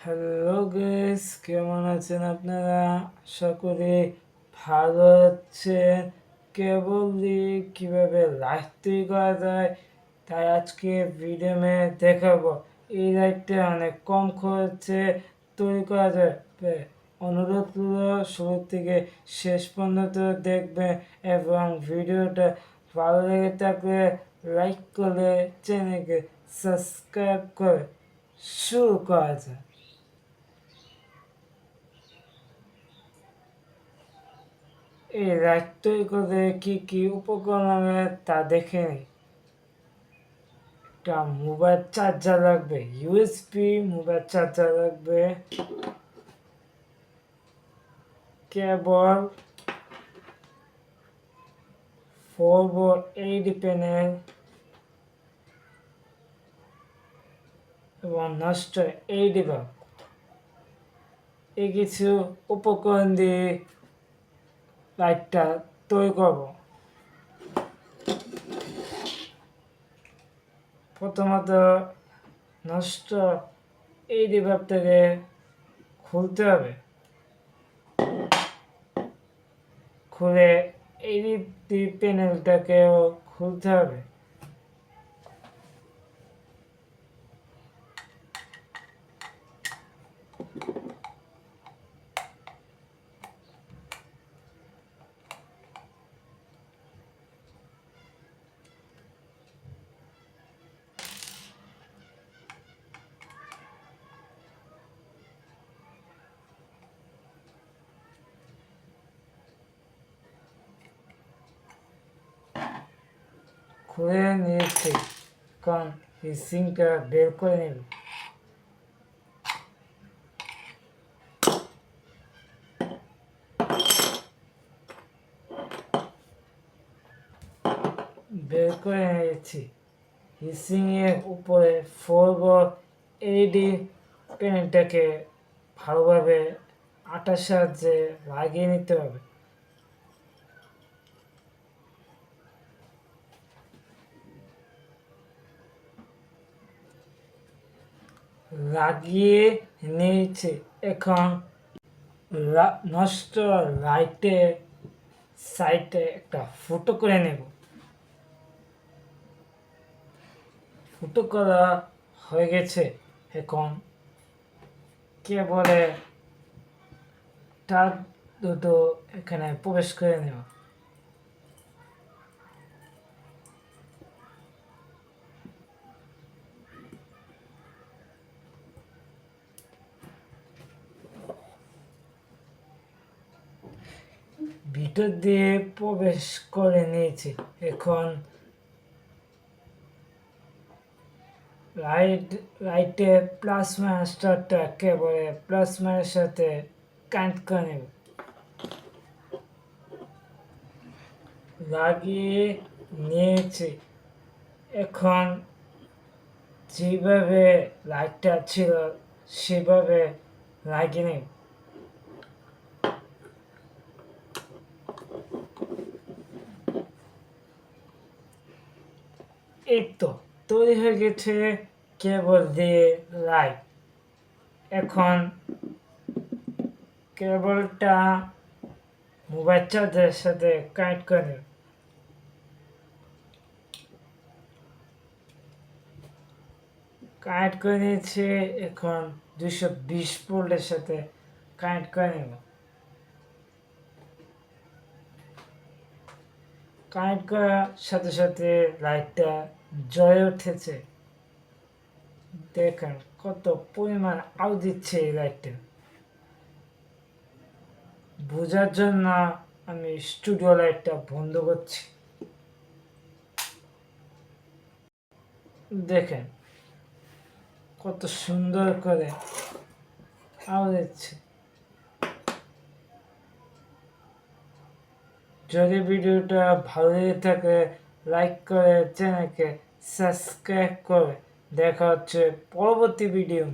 Hello guys, কেমন আছেন আপনারা? আশা করি ভালো আছেন। কেবলই কিভাবে লাইভ তৈরি করা যায় তাই আজকে ভিডিওতে দেখাবো। এই লাইভটা অনেক কম খরচে তৈরি করা যায়। অনুরোধ করলো শুরু থেকে শেষ পর্যন্ত দেখবেন এবং ভিডিওটা ভালো লেগে থাকলে লাইক করে চ্যানেলকে সাবস্ক্রাইব করে শুরু করা যায়। এই রাইড তৈরি করতে কি কি উপকরণ লাগে তা দেখে নিই। একটা মোবাইল চার্জার লাগবে, ইউএসবি মোবাইল চার্জার লাগবে, কেবল, 4 এলইডি প্যানেল এবং নষ্ট এলইডি বাল্ব। এই কিছু উপকরণ দিয়ে লাইটটা তৈরি করব। প্রথমত নষ্ট এলইডি বাল্বটাকে খুলতে হবে। খুলে এলইডি প্যানেলটাকেও খুলতে হবে। খুলে নিয়েছি, কারণ এই সিংটা বের করে নেব। বের করে নিয়েছি। হিসিংয়ের উপরে 4 এলইডি প্যানেলটাকে ভালোভাবে আটার সাহায্যে লাগিয়ে নিতে হবে। লাগিয়ে নিয়েছি। এখন নষ্ট লাইটের সাইডে একটা ফুটো করে নেব। ফুটো করা হয়ে গেছে। এখন কেবলে তার দুটো এখানে প্রবেশ করে নেব। ভিতর দিয়ে প্রবেশ করে নিয়েছি। এখন লাইটের প্লাস মাইনাসটা কেবলে প্লাস মাইনাসের সাথে কানেক্ট করে নেব। লাগিয়ে নিয়েছি। এখন যেভাবে লাইটটা ছিল সেভাবে লাগিয়ে নেব। এই তো তৈরি হয়ে গেছে কেবল দিয়ে লাইট। এখন কেবলটা মোবাইল চার্জারের সাথে কানেক্ট করে নেব। কানেক্ট করে নিয়েছি। এখন 220 ভোল্টের সাথে কানেক্ট করে নেব। কানেক্ট করার সাথে সাথে লাইটটা জ্বলে উঠেছে। দেখেন কত পরিমাণ আলো দিচ্ছে এই লাইটটা। বোঝার জন্য আমি স্টুডিও লাইটটা বন্ধ করছি। দেখেন কত সুন্দর করে আলো দিচ্ছে। যদি ভিডিওটা ভালো লেগে থাকে লাইক করে চ্যানেলকে সাবস্ক্রাইব করে দেখা হচ্ছে পরবর্তী ভিডিও।